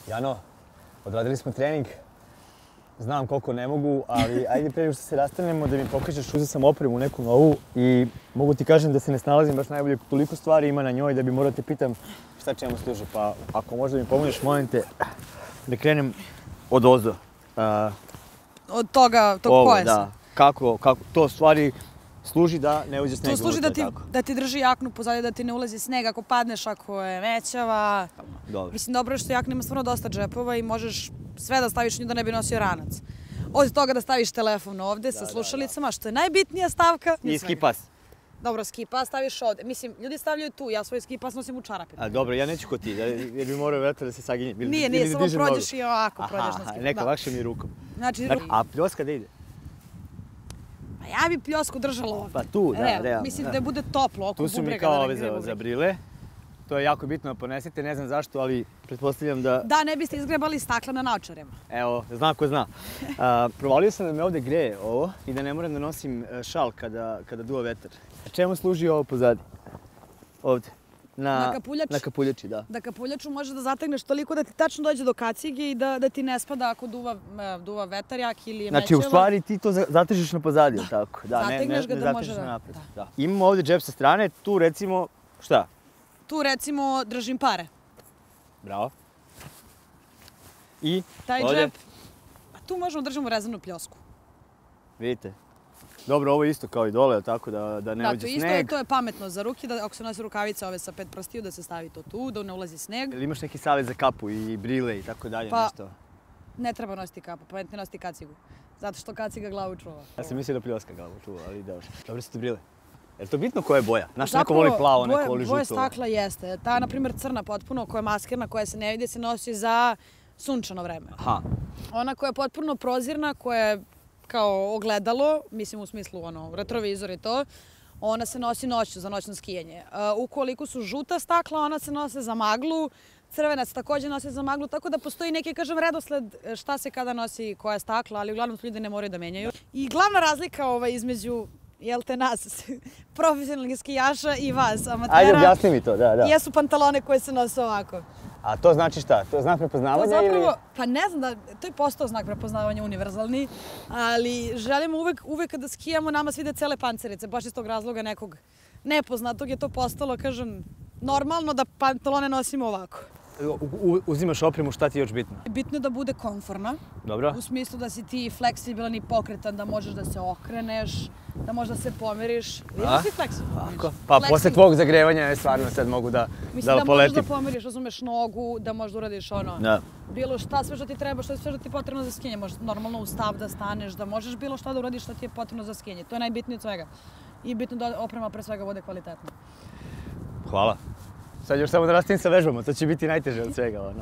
Jano, odradili smo trening. Znam koliko ne mogu, ali ajde pre nego što se rastanemo da mi pokažeš, uzeo sam opremu neku novu i mogu ti kažem da se ne snalazim baš najbolje, toliko stvari ima na njoj da bi morao te pitam šta čemu služi, pa ako možda mi pomožeš, molim te da krenem od ozdo. Od toga, tog ovo, pojasa? Da, kako to stvari služi da ne uđe sneg. To služi da ti drži jaknu pozadnje, da ti ne ulazi sneg ako padneš, ako je mećava. Dobro. Mislim, dobro je što jakna ima stvarno dosta džepova i možeš sve da staviš u nju da ne bi nosio ranac. Od toga da staviš telefon ovde sa slušalicama, što je najbitnija stavka. I ski pas. Dobro, ski pas staviš ovde. Mislim, ljudi stavljaju tu, ja svoj ski pas nosim u čarapima. A dobro, ja neću kod ti, jer bi morao vjerojatno da se saginjem. Nije, samo prođeš i ovako prođeš na ski pas. Neka, lakše mi je rukom. Znači, a pljoska da ide? Ja bi pljosku držala ovde. Pa tu, da, realno. Mislim da bude toplo oko bubrega. Tu su mi kao ove za brile. To je jako bitno da ponesete, ne znam zašto, ali pretpostavljam da... Da, ne biste izgrebali stakla na naočarima. Evo, zna ko zna. Provalio sam da me ovde greje ovo i da ne moram da nosim šal kada duva vetar. A čemu služi ovo pozadi? Ovde. Na kapuljač? Na kapuljači, da. Da kapuljaču možeš da zategneš toliko da ti tačno dođe do kacige i da ti ne spada ako duva vetar jak ili je mećeva. Znači, u stvari ti to zatežeš na pozadi, ili tako? Da, zategneš ga da može na napred. Da. Imamo ovde džep sa strane, tu recimo, šta? Tu recimo držim pare. Bravo. I taj džep, a tu možemo držimo rezervnu pljosku. Vidite. Dobro, ovo je isto kao i dole, tako da ne uđe sneg. Da, to je pametno za ruke, da ako se nosi rukavice ove sa 5 prstiju, da se stavi to tu, da ne ulazi sneg. Ili imaš neki savjet za kapu i brile i tako dalje, nešto? Ne treba nositi kapu, pametno nositi kacigu. Zato što kaciga glavu čuva. Ja sam mislio da pljoska glavu čuva, ali dobro. Dobro su ti brile. Je li to bitno koja je boja? Znaš, neko voli plavo, neko voli žuto. Boja stakla jeste. Ta, na primjer, crna potpuno, koja je maskirna, koja se ne vidi, se nosi za sunčano vreme. Aha. Ona koja je potpuno prozirna, koja je kao ogledalo, mislim u smislu retrovizor i to, ona se nosi noću, za noćno skijanje. Ukoliko su žuta stakla, ona se nose za maglu, crvena se također nosi za maglu, tako da postoji neki, kažem, redosled šta se kada nosi koja stakla, ali uglavnom ljudi ne moraju da menjaju. I glavna razlika između jel te nas, profesionalnih skijaša i vas, amatera. Ajde, objasni mi to, da. Jesu pantalone koje se nose ovako. A to znači šta? To je znak prepoznavanja ili? Pa ne znam, to je postao znak prepoznavanja univerzalni, ali želimo uvek kada skijamo nama se vide cele pancerice, baš iz tog razloga nekog nepoznatog je to postalo, kažem, normalno da pantalone nosimo ovako. Uzimaš opremu, šta ti je još bitno? Bitno je da bude komforna. Dobro. U smislu da si ti fleksibilan i pokretan, da možeš da se okreneš, da možeš da se pomeriš. Vidiš si fleksibilan. Pa posle tvog zagrevanja je stvarno sad mogu da poletim. Mislim da možeš da pomeriš, razumeš nogu, da možeš da uradiš Da. Bilo šta, sve što ti treba, sve što ti je potrebno za skijanje. Možeš normalno u stav da staneš, da možeš bilo šta da uradiš što ti je potrebno za skijanje. To je najbitnije od svega. I bitno da oprema pre svega bude kvalitetna. Hvala. Sad još samo da nastavim sa vežbama, to će biti najteže od svega.